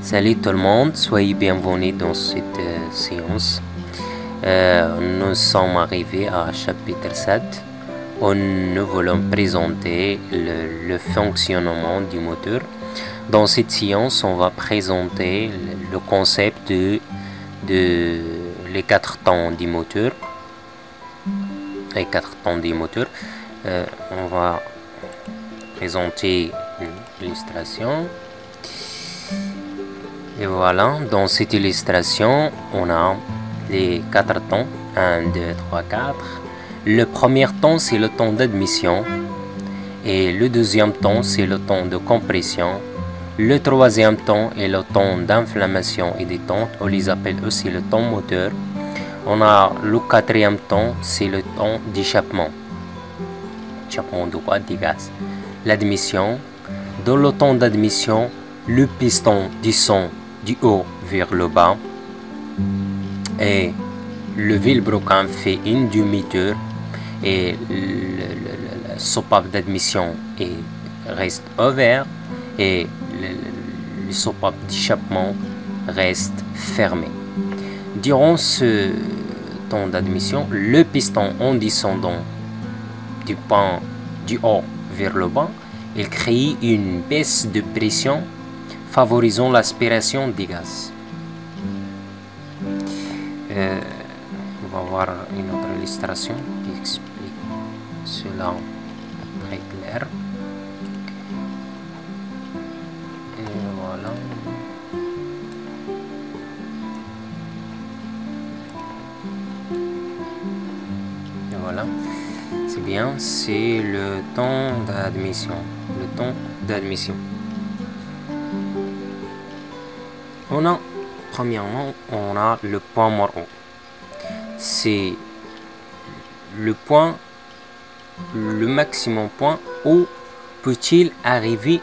Salut tout le monde, soyez bienvenus dans cette séance. Nous sommes arrivés à chapitre 7 où nous voulons présenter le fonctionnement du moteur. Dans cette séance, on va présenter le concept de les 4 temps du moteur. Les 4 temps du moteur. On va présenter l'illustration. Et voilà, dans cette illustration, on a les 4 temps. 1, 2, 3, 4. Le premier temps, c'est le temps d'admission. Et le deuxième temps, c'est le temps de compression. Le troisième temps est le temps d'inflammation et détente. On les appelle aussi le temps moteur. On a le quatrième temps, c'est le temps d'échappement. Échappement de quoi? Des gaz. L'admission. Dans le temps d'admission, le piston descend du haut vers le bas et le vilebrequin fait une demi-tour et le soupape d'admission reste ouvert et le soupape d'échappement reste fermé. Durant ce temps d'admission, le piston en descendant du point du haut vers le bas, il crée une baisse de pression favorisant l'aspiration des gaz. On va voir une autre illustration qui explique cela très clair. Et voilà. Et voilà. C'est bien, c'est le temps d'admission. Le temps d'admission. Premièrement, on a le point mort haut. C'est le point, le maximum point où peut-il arriver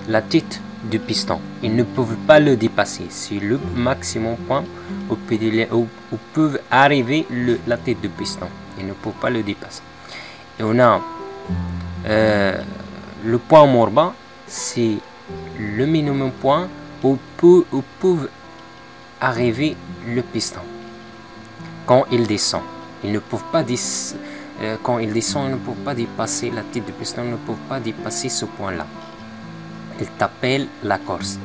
la tête du piston. Ils ne peuvent pas le dépasser. C'est le maximum point où peut arriver la tête du piston. Ils ne peuvent pas le dépasser. Et on a le point mort bas, c'est le minimum point où peut arriver le piston quand il descend. Ils ne peuvent pas quand il descend, ils ne peuvent pas dépasser la tête du piston, ils ne peuvent pas dépasser ce point-là. Il t'appelle la course.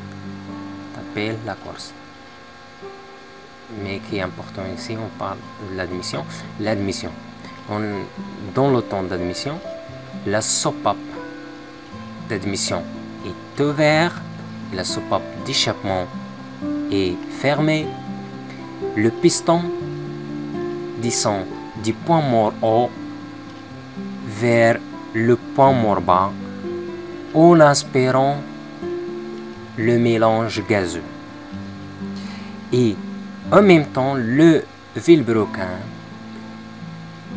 Mais qui est important ici, on parle de l'admission. L'admission. Dans le temps d'admission, la soupape d'admission est ouverte. La soupape d'échappement est fermée. Le piston descend du point mort haut vers le point mort bas en aspirant le mélange gazeux. Et en même temps, le vilebrequin,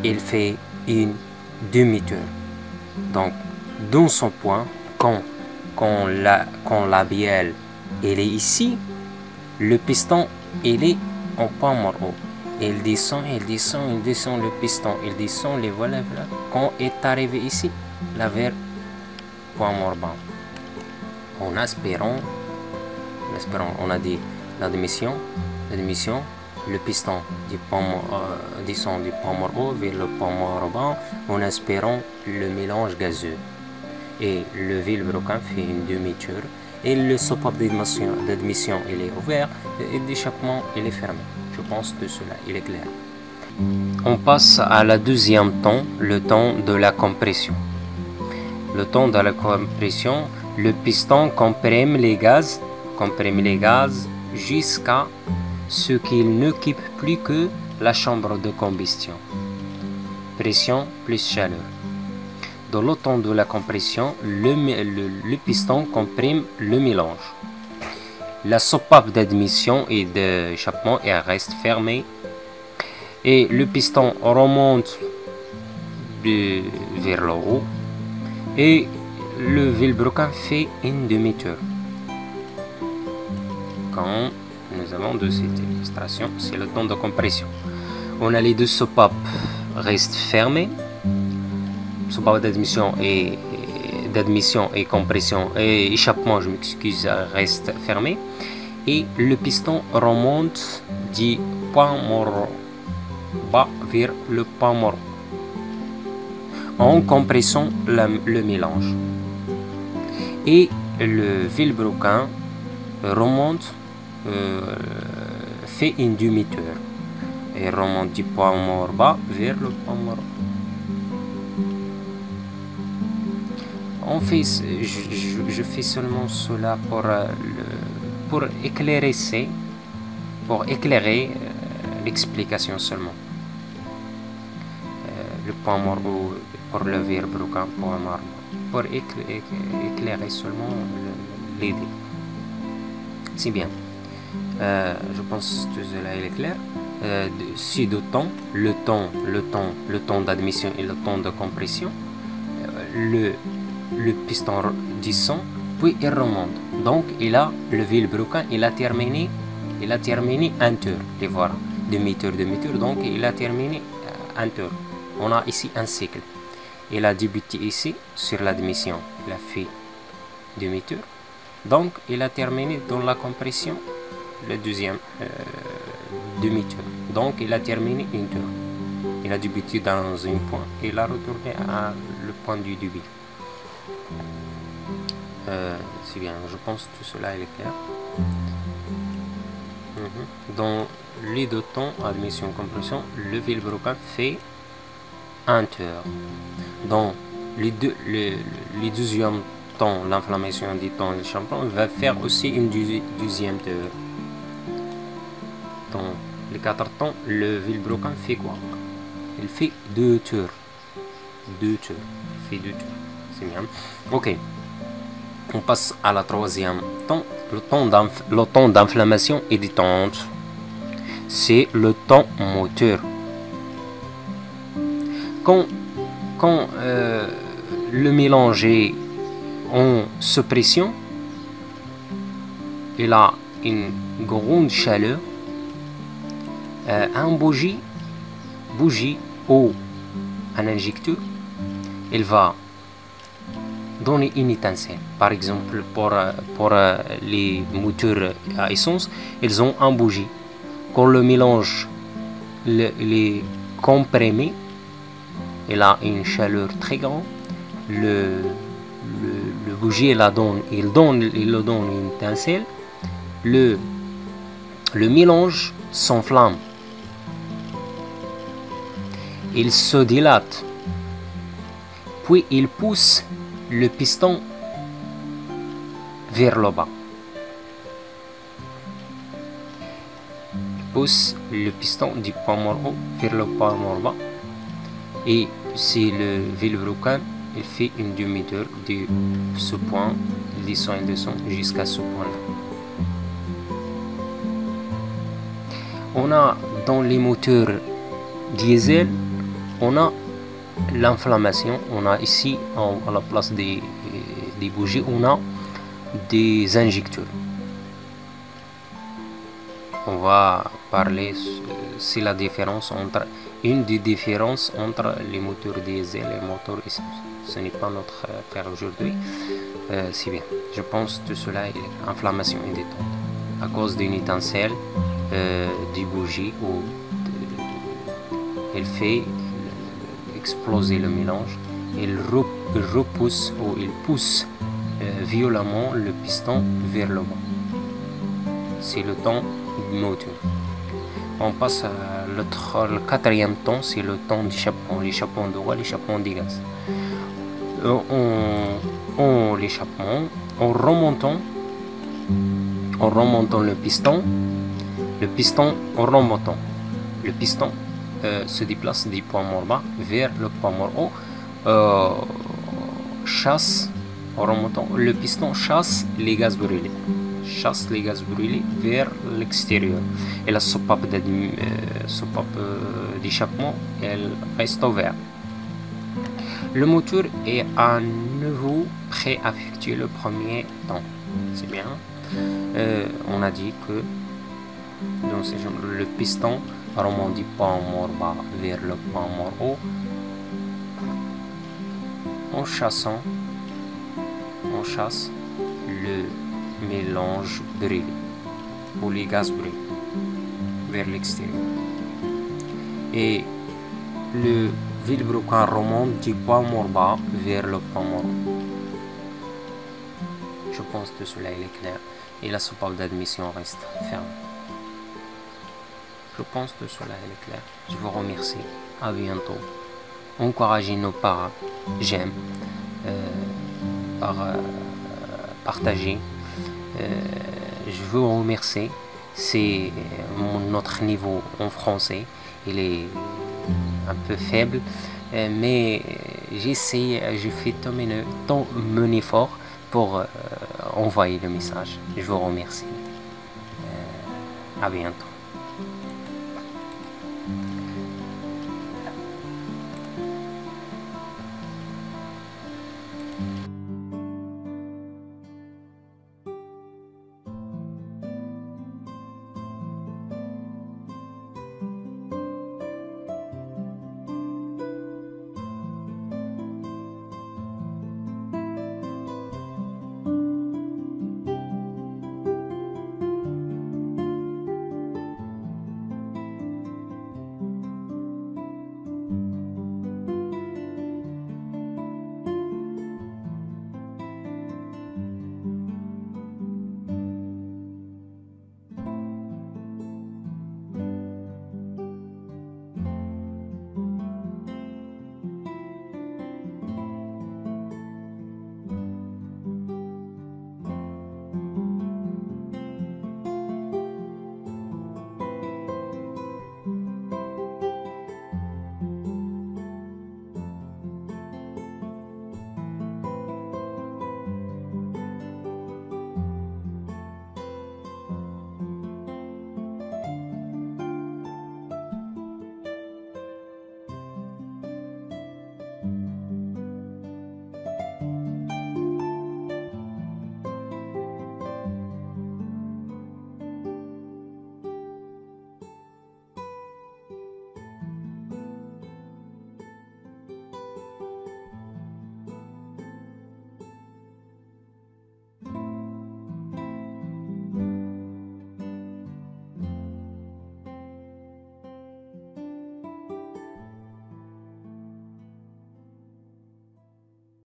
il fait une demi-tour. Donc, dans son point, quand la bielle elle est ici, le piston il est en point mort haut. Il descend le piston, il descend les voilà. Quand est arrivé ici, là vers point mort bas. En aspirant, on a dit l'admission, le piston descend du point mort haut vers le point mort bas en aspirant le mélange gazeux. Et le vilebrequin fait une demi-tour et le soupape d'admission il est ouvert et d'échappement il est fermé. Je pense que cela il est clair. On passe à la deuxième temps, le temps de la compression. Le temps de la compression, le piston comprime les gaz jusqu'à ce qu'il ne quitte plus que la chambre de combustion. Pression plus chaleur. Dans le temps de la compression, le piston comprime le mélange. La soupape d'admission et d'échappement reste fermée et le piston remonte vers le haut et le vilebrequin fait une demi-tour. Quand nous avons de cette illustration, c'est le temps de compression. On a les deux soupapes restent fermées. Soupape d'admission et compression et échappement, je m'excuse, reste fermé. et le piston remonte du point mort bas vers le point mort en compressant le mélange. Et le vilebrequin remonte, fait une demi-tour et remonte du point mort bas vers le point mort. Je fais seulement cela pour éclairer l'explication seulement. Le point mort pour le vilebrequin, point mort, pour éclairer seulement l'idée. C'est bien. Je pense que cela est clair. Si de temps, le temps d'admission et le temps de compression, le piston descend, puis il remonte. Donc le vilebrequin il a terminé un tour. Et voilà, demi-tour, donc il a terminé un tour. On a ici un cycle. Il a débuté ici sur l'admission, il a fait demi-tour. Donc il a terminé dans la compression le deuxième demi-tour. Donc il a terminé une tour. Il a débuté dans un point et il a retourné à le point du début. C'est bien, je pense que tout cela est clair. Dans les deux temps, admission, compression, le vilebrequin fait un tour. Dans les deuxièmes temps, l'inflammation du temps du chapelon va faire aussi une deuxième tour. Dans les 4 temps, le vilebrequin fait quoi? Il fait deux tours. Il fait deux tours. C'est bien. Ok. On passe à la troisième temps. Le temps d'inflammation et détente. C'est le temps moteur. Quand le mélange est en suppression, il a une grande chaleur. Un bougie ou un injecteur, il va donner une étincelle. Par exemple, pour les moteurs à essence, ils ont un bougie. Quand le mélange les comprimé, il a une chaleur très grande. Le bougie il donne une étincelle. Le mélange s'enflamme. Il se dilate, puis il pousse le piston vers le bas. Il pousse le piston du point mort haut vers le point mort bas. Et si le vilebrequin il fait une demi-tour de ce point, il descend jusqu'à ce point-là. On a dans les moteurs diesel, on a l'inflammation. On a ici à la place des bougies, on a des injecteurs. On va parler, c'est la différence entre une des différences entre les moteurs diesel et les moteurs essence. Ce n'est pas notre affaire aujourd'hui. C'est bien. Je pense que cela est inflammation et détente à cause d'une étincelle des bougies ou elle fait exploser le mélange. Il repousse ou il pousse violemment le piston vers le bas. C'est le temps moteur. On passe à le quatrième temps, c'est le temps d'échappement, l'échappement d'eau, l'échappement des gaz. L'échappement, en remontant le piston en remontant, le piston se déplace du point mort bas vers le point mort haut, chasse, en remontant, le piston chasse les gaz brûlés. Vers l'extérieur. Et la soupape d'échappement, elle reste ouverte. Le moteur est à nouveau prêt à effectuer le premier temps. C'est bien. On a dit que dans ces gens, le piston remonte du point mort bas vers le point mort haut en chasse le mélange brûlé. pour les gaz bruts vers l'extérieur. Et le vilebrequin remonte du point mort bas vers le point mort. Je pense que cela est clair et la soupape d'admission reste ferme. Je pense que cela est clair. Je vous remercie. À bientôt. Encouragez nos parents. J'aime. Partager. Je vous remercie. C'est notre niveau en français. Il est un peu faible. Mais j'essaie, je fais tout mon effort pour envoyer le message. Je vous remercie. À bientôt.